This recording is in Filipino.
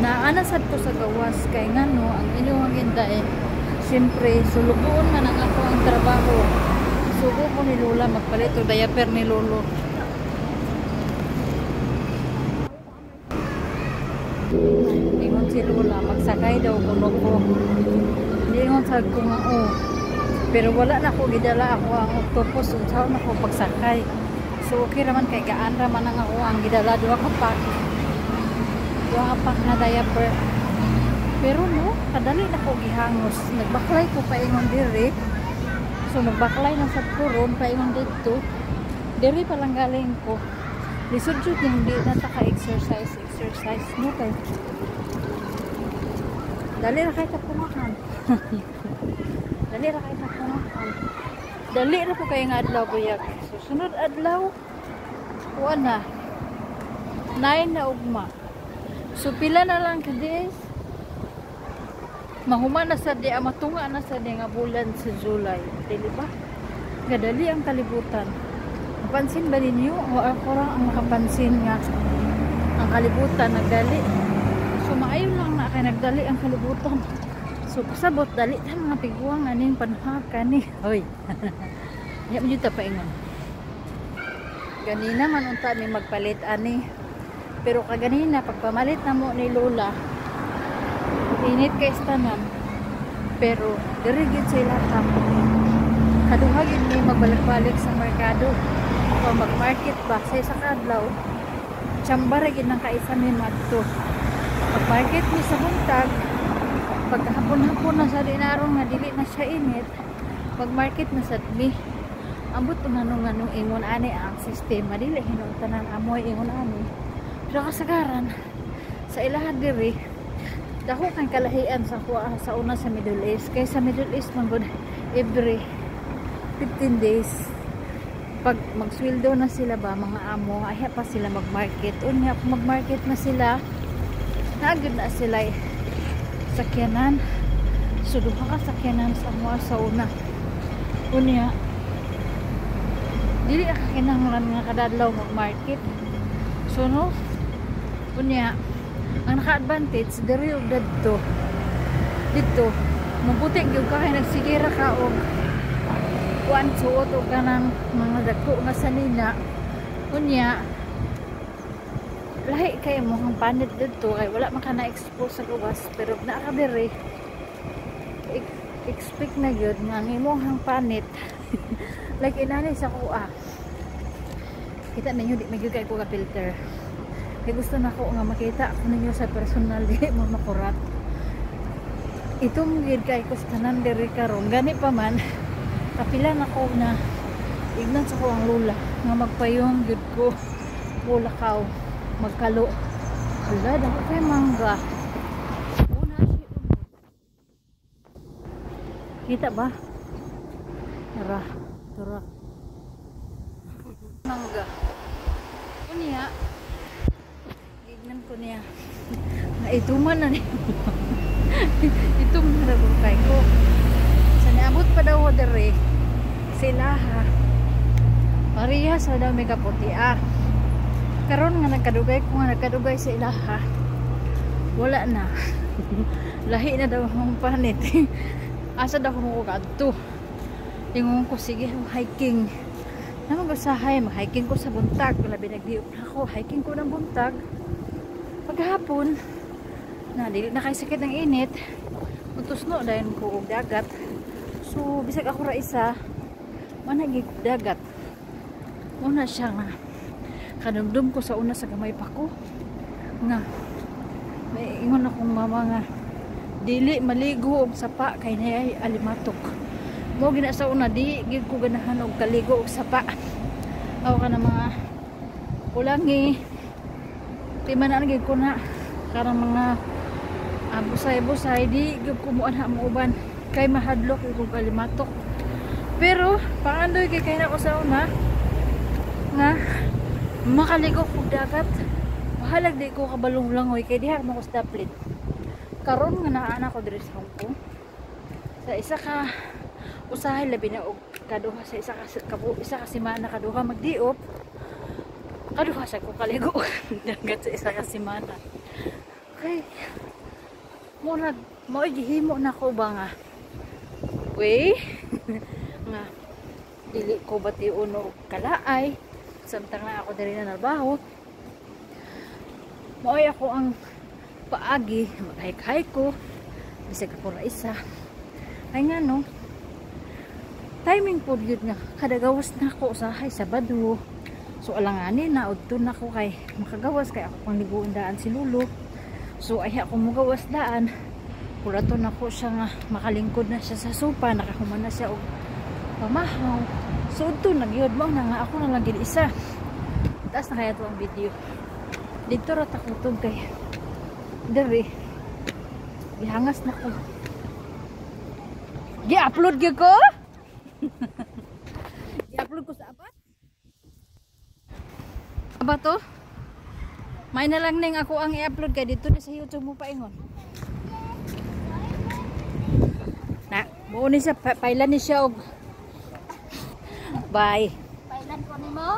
naanasad ko sa gawas kay ngano ang inyong agenda siyempre sulubuon man ang ako ang trabaho. Sugo ko ni Lola magpalit og diaper ni Lolo. Ingon si Lola magsakay daw kuno ko. Ingon sad ko nga pero wala na ko gidala ako ang octopus unsaon na ko pagsakay. So okay raman kay gaan raman ang ako ang gidala duha ka pack na diaper. Pero no, kadali na ko gihangos. Nagbaklay ko pa ingon diri. So nagbaklay na sa kuron pa ingon dito. Diri pa lang galing ko. Lisod jud ning di na ta ka exercise no kay. Dali ra kay tapunahan. Dali ra kay tapunahan. Dali ra po kay nga adlaw buyag. So sunod adlaw na 9 na ugma. So pila na lang kadis. Mahuma na sa di matunga na sa di nga bulan sa July. Dili ba? Gadali ang kalibutan. Napansin ba ninyo o ako lang ang nakapansin nga ang kalibutan nagdali. So maayo lang na kay nagdali ang kalibutan. So pasabot dali ta mga piguang aning panhaka ni. Hoy. Ya mo ta paingon. Ganina man unta mi magpalit ani. Pero kaganina pagpamalit na mo ni Lola init kay tanan. Pero diri gid sa ilatap. Kaduha gid ni magbalik-balik sa merkado o mag-market ba sa isa ka adlaw. Tsambar gid nang kaisa mi madto. Mag-market mi sa buntag. Pagkahapon-hapon na sa dinaron nga dili na siya init. Mag-market na sad mi. Ambot nganong ingon ani ang sistema dili hinungtanan amoy ingon ani. Pero kasagaran sa ilahan diri dako kay kalahian sa kuha sa una sa Middle East kay sa Middle East man gud every 15 days pag magsweldo na sila ba mga amo ay pa sila magmarket unya kung magmarket na sila nagud na sila sakyanan so duha ka sakyanan sa mga sa una unya dili ka kinahanglan nga kada adlaw magmarket so no unya ang naka-advantage diri og dito mabuti gyud ka kay nagsigira ka og kuan suot og kanang mga dako nga sanina unya lahi kay mo ang panit dito kay wala man ka na-expose sa gawas pero naa ka diri expect na gyud nga imong panit like inani sa kuha kita ninyo di magyud kay ko ka filter. Kaya gusto na ko nga makita ako ninyo sa personal di mo makurat. Itong gid kay kustanan diri karon gani pa man kapila na ko na ignan sa ko ang Lola nga magpayong gid ko bulakaw magkalo. Wala daw kay mangga. Una si kita ba? Tara. Mangga. Unya ko niya na ituman na niya itum na kay ko sa niabot pa daw dere sila ha parehas sa daw may kaputi karon nga nagkadugay sa ilaha wala na lahi na daw ang panit asa daw ko kadto ingon ko sige hiking naman ko sahay mag-hiking ko sa buntag labi nagdiop na ako hiking ko ng buntag paghapon na dili na kay sakit ng init utusno dayon ko og dagat so bisag ako ra isa managig dagat una siya nga kanumdum ko sa una sa gamay pa ko nga may ingon akong mama nga dili maligo og sapa kay nay alimatok mo gina sa una di gid ko ganahan og kaligo og sapa aw ka na mga ulangi di man na gid ko na karang mga busay-busay di gid ko mo ana mo uban kay mahadlok ug kalimatok pero paandoy kay na ko sa una nga makaligo og dagat bahalag di ko kabalong langoy kay diha mo ko staplit karon nga naa ko diri sa Hong Kong sa isa ka usahay labi na og kaduha sa isa ka semana kaduha magdiop kaduha sa ko kaligo dagat sa isa ka semana kay muna mo gihimo na ko ba nga way nga dili ko bati uno kalaay samtang na ako diri na nalbaho mo'y ako ang paagi mag-hike ko bisag ako ra isa ay nga no timing po yun nga kadagawas na ako sa Sabado so alanganin na udto na ko kay makagawas kay ako pang liguan daan si Lulo so ay ako mugawas daan kurato na ko siya nga makalingkod na siya sa sopa nakahuman na siya og pamahaw so udto nagyod mo na nga ako na lang gid isa taas na kaya to ang video dito ra ta kutog kay dere gihangas na ko gi-upload gyud ko i-upload ko sa aba to may na lang ning ako ang i-upload kay dito na sa YouTube mo paingon na buo ni siya pailan ni siya og bye pailan ko nimo